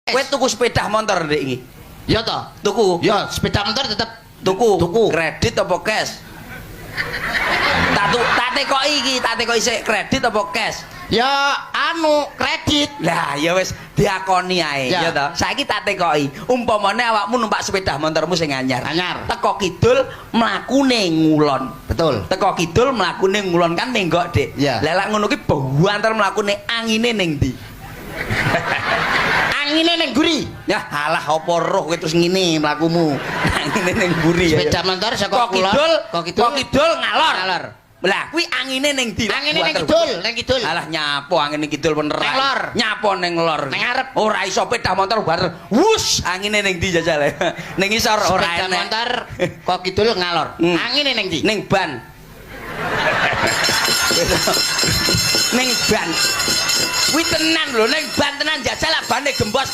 Kowe tuku sepeda motor ndek iki. Ya toh. Tuku. Ya sepeda motor tetep Tuku. Kredit apa cash? Tak tekoki iki, tak tekoki sik kredit apa cash? ya anu kredit. Lah ya wis diakoni ae Ya. ya toh. Saiki tak tekoki, umpamane awakmu numpak sepeda motormu sing anyar. Anyar. Teko kidul mlakune ngulon. Betul. Teko kidul mlakune ngulon kan nenggok, Dik. Ya. Lah lek ngono ki banter mlakune angine ning ndi? Angine ning guri. Ya alah apa roh kowe terus ngene mlakumu. Angine ning mburi ya. Sepeda motor saka Kok kidul, kok kok kidul ngalor. Ngalor. Lah kuwi angine ning ndi? Angine ning kidul, ning kidul. Alah nyapo angin kidul bener. Ning lor. Nyapo ning lor. Ning ngarep. Ora iso sepeda motor banter. Wus, angine ning ndi jajal. Ning isor ora Sepeda enek. motor kok kidul ngalor. Angine ning ndi? Ning ban. Ning ban. Kuwi tenan lho ning ban tenan jajal bane gembos.